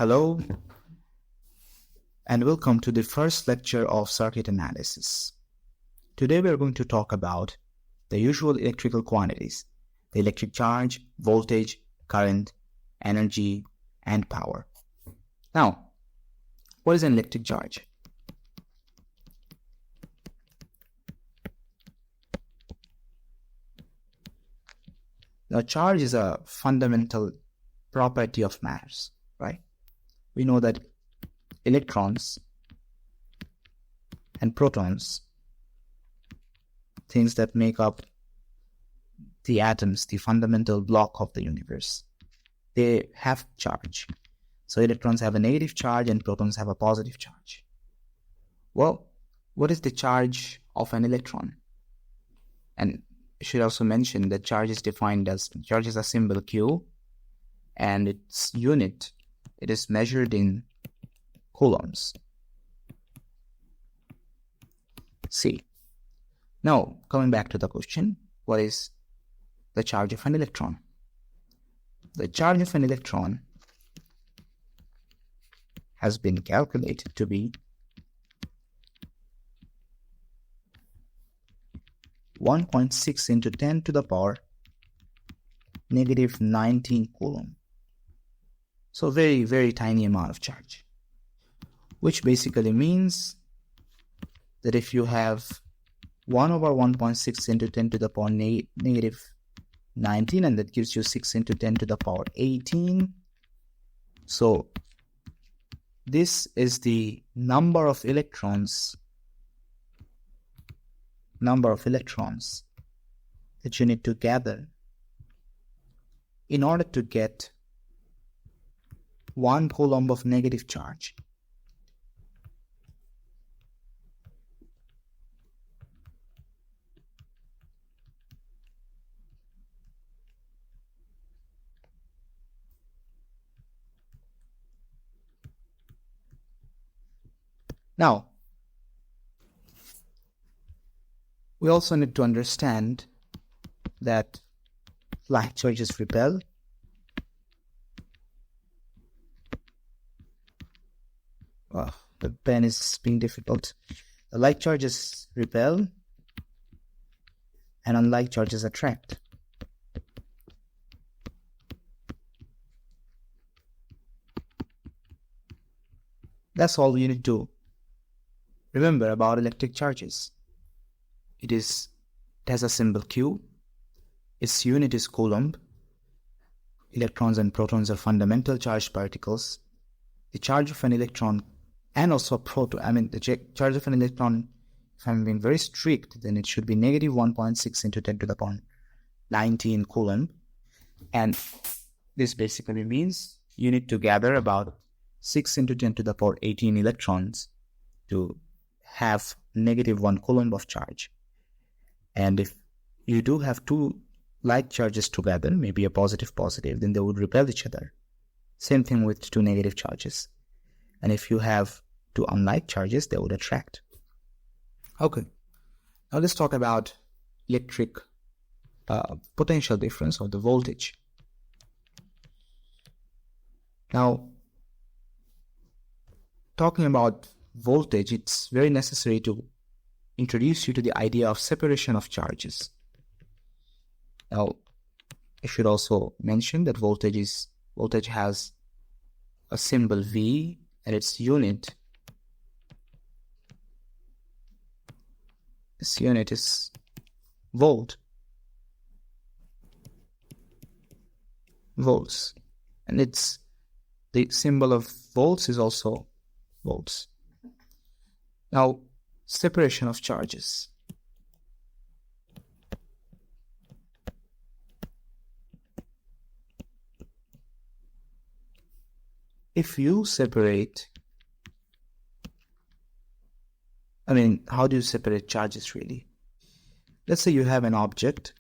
Hello and welcome to the first lecture of circuit analysis. Today we are going to talk about the usual electrical quantities, the electric charge, voltage, current, energy, and power. Now, what is an electric charge? Now, charge is a fundamental property of matters, right? We know that electrons and protons, things that make up the atoms, the fundamental block of the universe, they have charge. So electrons have a negative charge and protons have a positive charge. Well, what is the charge of an electron? And I should also mention that charge is defined as, charge is a symbol Q, and its unit, it is measured in coulombs. See, now coming back to the question, what is the charge of an electron? The charge of an electron has been calculated to be 1.6 into 10 to the power negative 19 coulomb. So very, very tiny amount of charge, which basically means that if you have 1 over 1.6 into 10 to the power negative 19, and that gives you 6 into 10 to the power 18. So this is the number of electrons that you need to gather in order to get 1 coulomb of negative charge. Now, we also need to understand that like charges repel. The pen is being difficult. The like charges repel and unlike charges attract. That's all you need to remember about electric charges. It has a symbol Q. Its unit is coulomb. Electrons and protons are fundamental charged particles. The charge of an electron and also a proton, the charge of an electron, if I'm being very strict, then it should be negative 1.6 into 10 to the power 19 coulomb. And this basically means you need to gather about 6 into 10 to the power 18 electrons to have negative 1 coulomb of charge. And if you do have two like charges together, maybe a positive, then they would repel each other. Same thing with two negative charges. And if you have two unlike charges, they would attract. Okay, now let's talk about electric potential difference or the voltage. Now, talking about voltage, it's very necessary to introduce you to the idea of separation of charges. Now, I should also mention that voltage has a symbol V and its unit. This unit is volts, and the symbol of volts is also volts. Now, separation of charges. If you separate, how do you separate charges really? Let's say you have an object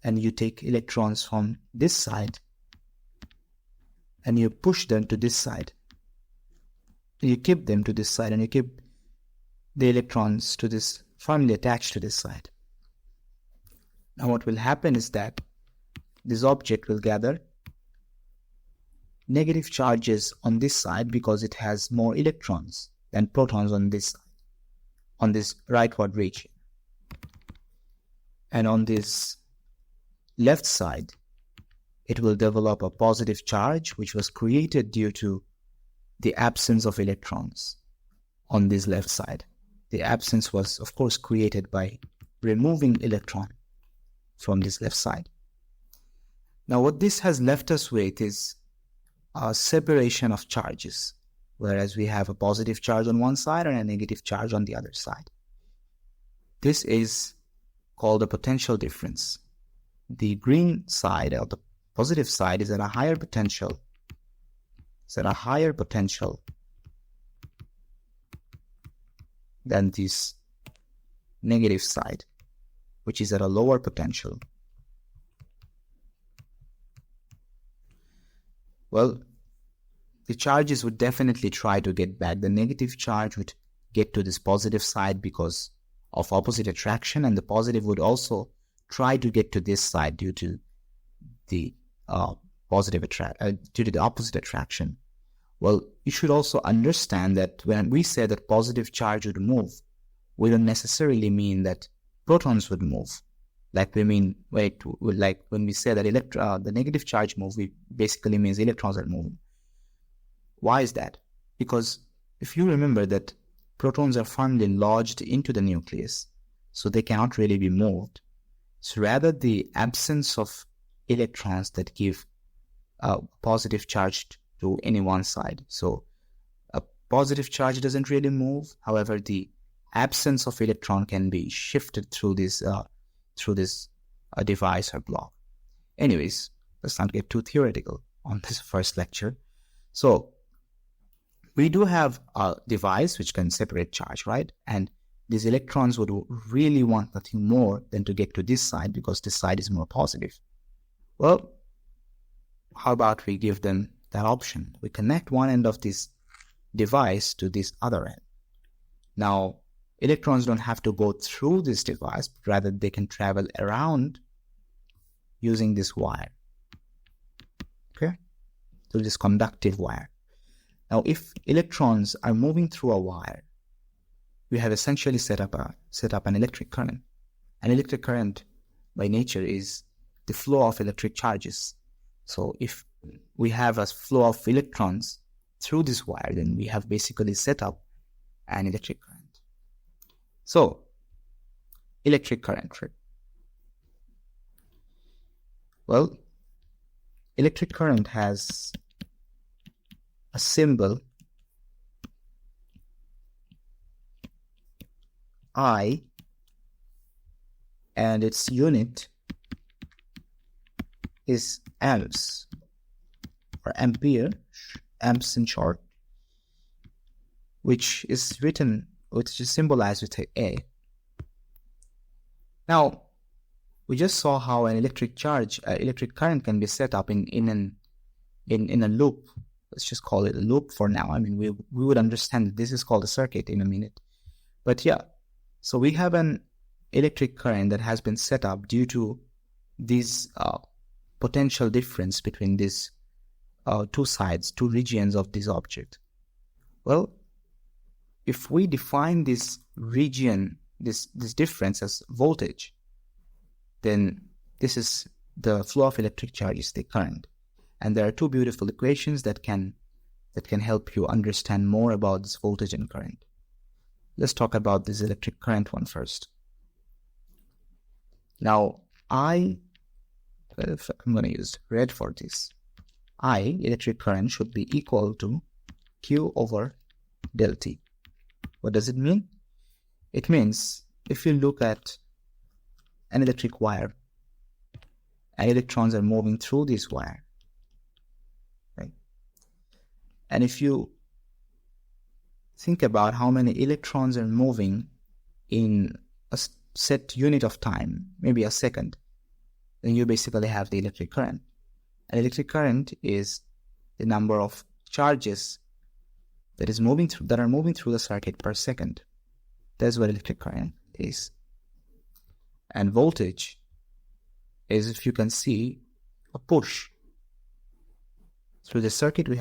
and you take electrons from this side and you push them to this side. You keep them to this side and you keep the electrons to this, firmly attached to this side. Now what will happen is that this object will gather negative charges on this side because it has more electrons than protons on this side, on this rightward region. And on this left side, it will develop a positive charge which was created due to the absence of electrons on this left side. The absence was, of course, created by removing electron from this left side. Now, what this has left us with is a separation of charges, whereas we have a positive charge on one side and a negative charge on the other side. This is called a potential difference. The green side, or the positive side, is at a higher potential. It's at a higher potential than this negative side, which is at a lower potential. Well, the charges would definitely try to get back. The negative charge would get to this positive side because of opposite attraction, and the positive would also try to get to this side due to the due to the opposite attraction. Well, you should also understand that when we say that positive charge would move, we don't necessarily mean that protons would move. Like we mean, like when we say that the negative charge move, we basically means electrons are moving. Why is that? Because if you remember that protons are firmly lodged into the nucleus, so they cannot really be moved. It's rather the absence of electrons that give a positive charge to any one side. So a positive charge doesn't really move. However, the absence of electron can be shifted through this device or block. Anyways, let's not get too theoretical on this first lecture. So we do have a device which can separate charge, right? And these electrons would really want nothing more than to get to this side because this side is more positive. Well, how about we give them that option? We connect one end of this device to this other end. Now, electrons don't have to go through this device, but rather they can travel around using this wire. Okay? Through this conductive wire. Now, if electrons are moving through a wire, we have essentially set up an electric current. An electric current, by nature, is the flow of electric charges. So if we have a flow of electrons through this wire, then we have basically set up an electric current. So, electric current. Well, electric current has a symbol I, and its unit is amps, or ampere, amps in short, which is symbolized with A. Now, we just saw how an electric current can be set up in a loop. Let's just call it a loop for now. I mean, we would understand that this is called a circuit in a minute. But yeah, so we have an electric current that has been set up due to this potential difference between these two regions of this object. Well, if we define this region, this difference as voltage, then this is the flow of electric charges, the current. And there are two beautiful equations that can help you understand more about this voltage and current. Let's talk about this electric current one first. Now, I'm going to use red for this. Electric current, should be equal to Q over del T. What does it mean? It means if you look at an electric wire, and electrons are moving through this wire, right? And if you think about how many electrons are moving in a set unit of time, maybe a second, then you basically have the electric current. An electric current is the number of charges that are moving through the circuit per second. That's what electric current is. And voltage is, if you can see, a push. Through the circuit we